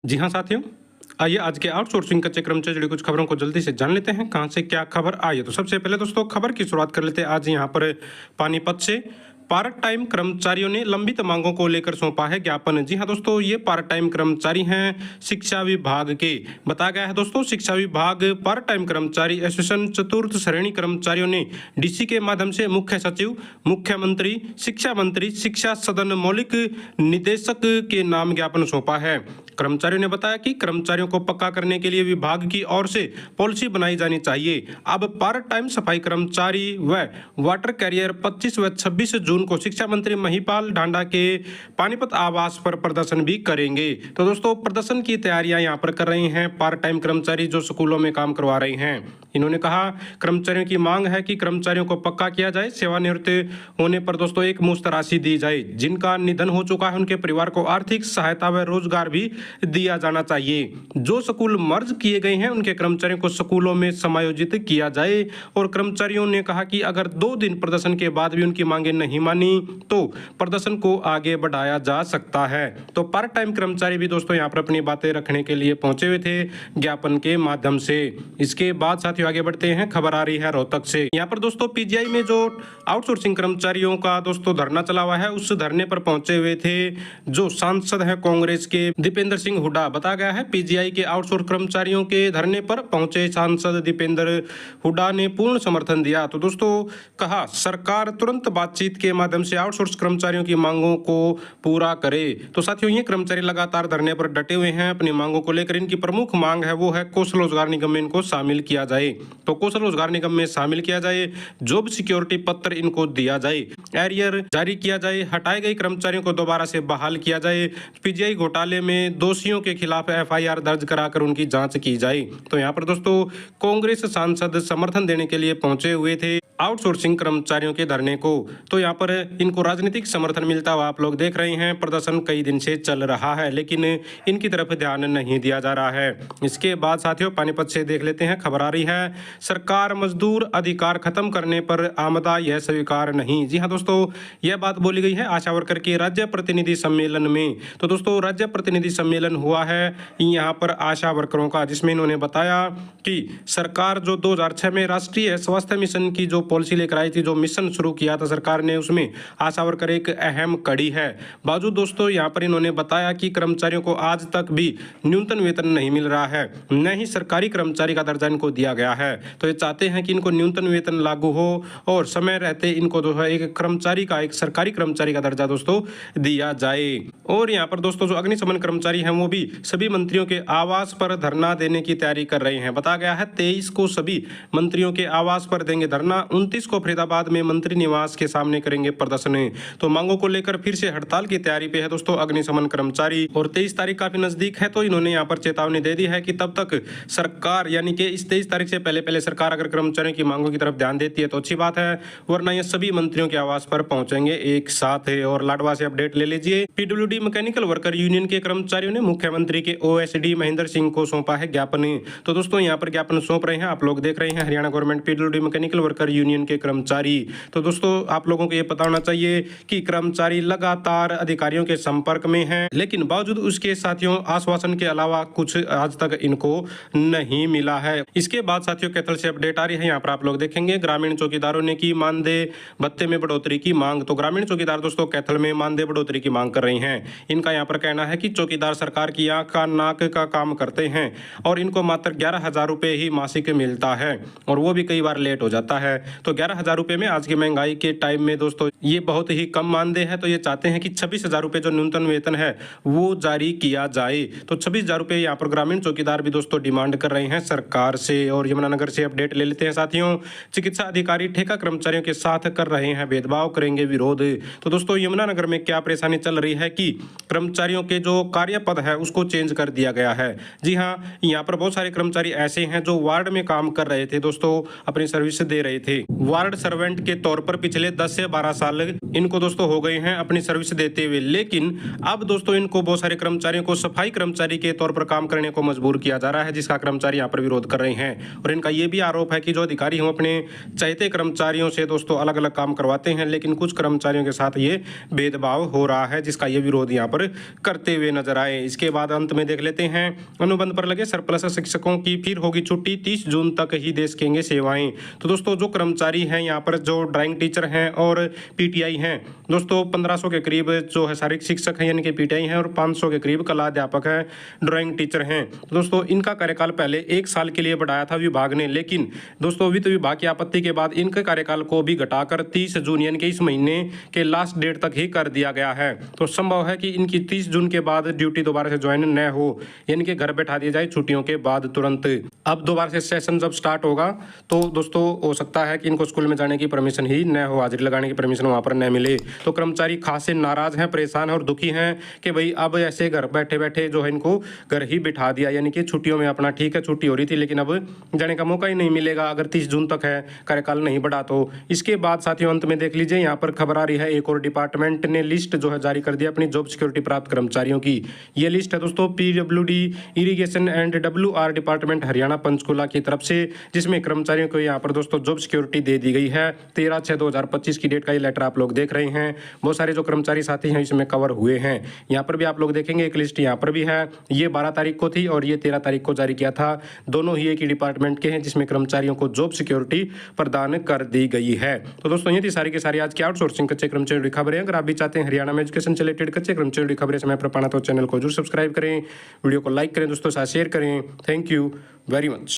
जी हाँ साथियों, आइए आज के आउटसोर्सिंग कच्चे क्रम से जुड़ी कुछ खबरों को जल्दी से जान लेते हैं कहां से क्या खबर आई है। तो सबसे पहले दोस्तों खबर की शुरुआत कर लेते हैं आज यहां पर पानीपत से। पार्ट टाइम कर्मचारियों ने लंबित मांगों को लेकर सौंपा है ज्ञापन। जी हाँ दोस्तों, ये पार्ट टाइम कर्मचारी हैं शिक्षा विभाग के। बताया गया है दोस्तों, शिक्षा विभाग पार्ट टाइम कर्मचारी एसोसिएशन चतुर्थ श्रेणी कर्मचारियों ने डीसी के माध्यम से मुख्य सचिव, मुख्यमंत्री, शिक्षा मंत्री, शिक्षा सदन मौलिक निदेशक के नाम ज्ञापन सौंपा है। कर्मचारियों ने बताया कि कर्मचारियों को पक्का करने के लिए विभाग की ओर से पॉलिसी बनाई जानी चाहिए। अब पार्ट टाइम सफाई कर्मचारी व वाटर कैरियर 25 व 26 जून को शिक्षा मंत्री महिपाल ढांडा के पानीपत आवास पर प्रदर्शन भी करेंगे। तो दोस्तों प्रदर्शन की तैयारियां यहां पर कर रहे हैं पार्ट टाइम कर्मचारी जो स्कूलों में काम करवा रहे हैं। इन्होंने कहा कर्मचारियों की मांग है कि कर्मचारियों को पक्का किया जाए, सेवानिवृत्त होने पर दोस्तों एक मुश्त राशि दी जाए, जिनका निधन हो चुका है उनके परिवार को आर्थिक सहायता व रोजगार भी दिया जाना चाहिए। जो स्कूल मर्ज किए गए हैं उनके कर्मचारियों को स्कूलों में समायोजित किया जाए। और कर्मचारियों ने कहा कि अगर 2 दिन प्रदर्शन के बाद भी उनकी मांगे नहीं मानी तो प्रदर्शन को आगे बढ़ाया जा सकता है। तो पार्ट टाइम कर्मचारी भी दोस्तों यहाँ पर अपनी बातें रखने के लिए पहुंचे हुए थे ज्ञापन के माध्यम से। इसके बाद साथियों आगे बढ़ते हैं, खबर आ रही है रोहतक से। यहाँ पर दोस्तों पीजीआई में जो आउटसोर्सिंग कर्मचारियों का दोस्तों धरना चला हुआ है, उस धरने पर पहुंचे हुए थे जो सांसद है कांग्रेस के दीपेंद्र सिंह हुड्डा। बताया गया है पीजीआई के आउटसोर्स कर्मचारियों के धरने पर पहुंचे सांसद दीपेंद्र हुड्डा ने पूर्ण समर्थन दिया। तो दोस्तों कहा सरकार तुरंत बातचीत के माध्यम से आउटसोर्स कर्मचारियों की मांगों को पूरा करे। तो साथियों ये कर्मचारी लगातार धरने पर डटे हुए हैं अपनी मांगों को लेकर। इनकी प्रमुख मांग है वो है कौशल रोजगार निगम में इनको शामिल किया जाए। तो कौशल रोजगार निगम में शामिल किया जाए, जॉब सिक्योरिटी पत्र इनको दिया जाए, एरियर जारी किया जाए, हटाए गए कर्मचारियों को दोबारा से बहाल किया जाए, पीजीआई घोटाले में दोषियों के खिलाफ एफआईआर दर्ज कराकर उनकी जांच की जाए। तो यहाँ पर दोस्तों कांग्रेस सांसद समर्थन देने के लिए पहुंचे हुए थे आउटसोर्सिंग कर्मचारियों के धरने को। तो यहाँ पर इनको राजनीतिक समर्थन मिलता हुआ आप लोग देख रहे हैं। प्रदर्शन कई दिन से चल रहा है लेकिन इनकी तरफ ध्यान नहीं दिया जा रहा है। इसके बाद साथियों पानीपत से देख लेते हैं, खबर आ रही है सरकार मजदूर अधिकार खत्म करने पर आमदा यह स्वीकार नहीं। जी हाँ दोस्तों, यह बात बोली गई है आशा वर्कर के राज्य प्रतिनिधि सम्मेलन में। तो दोस्तों राज्य प्रतिनिधि सम्मेलन हुआ है यहाँ पर आशा वर्करों का, जिसमें इन्होंने बताया कि सरकार जो 2006 में राष्ट्रीय स्वास्थ्य मिशन की जो पॉलिसी लेकर आई थी, जो मिशन शुरू किया था सरकार ने, उसमें आशा वर्कर एक अहम कड़ी है। बावजूद दोस्तों यहाँ पर इन्होंने बताया कि कर्मचारियों को आज तक भी न्यूनतम वेतन नहीं मिल रहा है, न ही सरकारी कर्मचारी का दर्जा इनको दिया गया है। तो ये चाहते हैं कि इनको न्यूनतम वेतन लागू हो और समय रहते इनको जो है एक कर्मचारी का, एक सरकारी कर्मचारी का दर्जा दोस्तों दिया जाए। और यहाँ पर दोस्तों जो अग्निशमन कर्मचारी हैं वो भी सभी मंत्रियों के आवास पर धरना देने की तैयारी कर रहे हैं। बताया गया है 23 को सभी मंत्रियों के आवास पर देंगे धरना, 29 को फरीदाबाद में मंत्री निवास के सामने करेंगे प्रदर्शन। तो मांगों को लेकर फिर से हड़ताल की तैयारी पे है दोस्तों अग्निशमन कर्मचारी। और 23 तारीख काफी नजदीक है तो इन्होंने यहाँ पर चेतावनी दे दी है कि तब तक सरकार यानी कि इस 23 तारीख से पहले सरकार अगर कर्मचारियों की मांगों की तरफ ध्यान देती है तो अच्छी बात है, वरना ये सभी मंत्रियों के आवास पर पहुंचेंगे एक साथ। और लाडवा से अपडेट ले लीजिए, पीडब्ल्यूडी मैकेनिकल वर्कर यूनियन के कर्मचारियों ने मुख्यमंत्री के ओएसडी महेंद्र सिंह को सौंपा है ज्ञापन। तो दोस्तों यहाँ पर ज्ञापन सौंप रहे हैं, आप लोग देख रहे हैं Haryana government PWD mechanical worker union के कर्मचारी। तो दोस्तों आप लोगों को ये पता होना चाहिए कि कर्मचारी लगातार अधिकारियों के संपर्क में हैं, लेकिन बावजूद उसके साथियों आश्वासन के अलावा कुछ आज तक इनको नहीं मिला है। इसके बाद साथियों कैथल से अपडेट आ रही है, यहाँ पर आप लोग देखेंगे ग्रामीण चौकीदारों ने की मानदेय भत्ते में बढ़ोतरी की मांग। तो ग्रामीण चौकीदार दोस्तों कैथल में मानदेय बढ़ोतरी की मांग कर रही हैं। इनका यहाँ पर कहना है कि चौकीदार सरकार की आंख का नाक का काम करते हैं और इनको मात्र 11,000 रुपये ही मासिक मिलता है और वो भी कई बार लेट हो जाता है। तो 11,000 रुपये में आज की महंगाई के टाइम में दोस्तों ये बहुत ही कम मानदेय है। तो ये चाहते हैं कि 26,000 रुपये जो न्यूनतम वेतन है वो जारी किया जाए। तो 26,000 रुपये यहाँ पर ग्रामीण चौकीदार भी दोस्तों डिमांड कर रहे हैं सरकार से। और यमुनानगर से अपडेट ले लेते हैं साथियों, चिकित्सा अधिकारी ठेका कर्मचारियों के साथ कर रहे हैं भेदभाव, करेंगे विरोध। तो दोस्तों यमुनानगर में क्या परेशानी चल रही है कि कर्मचारियों के जो कार्य पद है उसको चेंज कर दिया गया है। जी हाँ, यहाँ पर बहुत सारे कर्मचारी ऐसे हैं जो वार्ड में काम कर रहे थे दोस्तों, अपनी सर्विस दे रहे थे वार्ड सर्वेंट के तौर पर। पिछले 10 से 12 साल इनको दोस्तों हो गए हैं अपनी सर्विस देते हुए, लेकिन अब दोस्तों इनको बहुत सारे कर्मचारियों को सफाई कर्मचारी के तौर पर काम करने को मजबूर किया जा रहा है, जिसका कर्मचारी यहाँ पर विरोध कर रहे हैं। और इनका ये भी आरोप है कि जो अधिकारी हम अपने चाहते कर्मचारियों से दोस्तों अलग अलग काम करवाते हैं, लेकिन कुछ कर्मचारियों के साथ ये भेदभाव हो रहा है, जिसका ये विरोध यहाँ पर करते हुए नजर आए। है। इसके बाद अंत में देख लेते हैं, अनुबंध पर लगे सरप्लस शिक्षकों की फिर होगी छुट्टी, 30 जून तक ही दे सकेंगे सेवाएं। तो दोस्तों जो कर्मचारी हैं यहाँ पर, जो ड्राइंग टीचर हैं और पीटीआई हैं दोस्तों, 1500 के करीब जो है शारीरिक शिक्षक हैं यानी कि पीटीआई हैं, और 500 के करीब कला अध्यापक हैं, ड्राइंग टीचर हैं। तो दोस्तों इनका कार्यकाल पहले 1 साल के लिए बढ़ाया था विभाग ने, लेकिन दोस्तों वित्त विभाग की आपत्ति के बाद इनके कार्यकाल को भी घटाकर 30 जून यानी कि इस महीने के लास्ट डेट तक ही कर दिया गया है। तो संभव है कि इनकी 30 जून के बाद ड्यूटी दोबारा से ज्वाइन न हो, यानी कि घर बैठा दिया जाए छुट्टियों के बाद तुरंत। अब दोबारा से सेशन जब स्टार्ट होगा तो दोस्तों हो सकता है कि इनको स्कूल में जाने की परमिशन ही न हो, हाजिरी लगाने की परमिशन वहां पर न मिले। तो कर्मचारी खासे नाराज हैं, परेशान और दुखी हैं कि भाई अब ऐसे घर बैठे बैठे जो है इनको घर ही बिठा दिया, यानी कि छुट्टियों में अपना ठीक है छुट्टी हो रही थी लेकिन अब जाने का मौका ही नहीं मिलेगा अगर 30 जून तक है कार्यकाल नहीं बढ़ा तो। इसके बाद साथियों अंत में देख लीजिए, यहाँ पर खबर आ रही है, एक और डिपार्टमेंट ने लिस्ट जो है जारी कर दिया अपनी जॉब सिक्योरिटी प्राप्त कर्मचारियों की। ये लिस्ट है दोस्तों PWD irrigation and WR department Haryana Panchkula की तरफ से, जिसमें कर्मचारियों को यहाँ पर दोस्तों जॉब सिक्योरिटी दे दी गई है। 13/6/2025 की डेट का ये लेटर आप लोग देख रहे हैं। बहुत सारे जो कर्मचारी साथी हैं इसमें कवर हुए हैं। यहाँ पर भी आप लोग देखेंगे एक लिस्ट यहाँ पर भी है, ये 12 तारीख को थी और ये 13 तारीख को जारी किया था। दोनों ही एक ही डिपार्टमेंट के हैं जिसमें कर्मचारियों को जॉब सिक्योरिटी प्रदान कर दी गई है। तो दोस्तों ये थी सारी की सारी आज की आउटसोर्सिंग कच्चे कर्मचारी खबरें। अगर आप भी चाहते हैं हरियाणा में एजुकेशन से रिलेटेड कच्चे कर्मचारी खबरें समय पर पाना तो चैनल को जरूर सब्सक्राइब करें, वीडियो को लाइक करें, दोस्तों साथ शेयर करें। Thank you very much.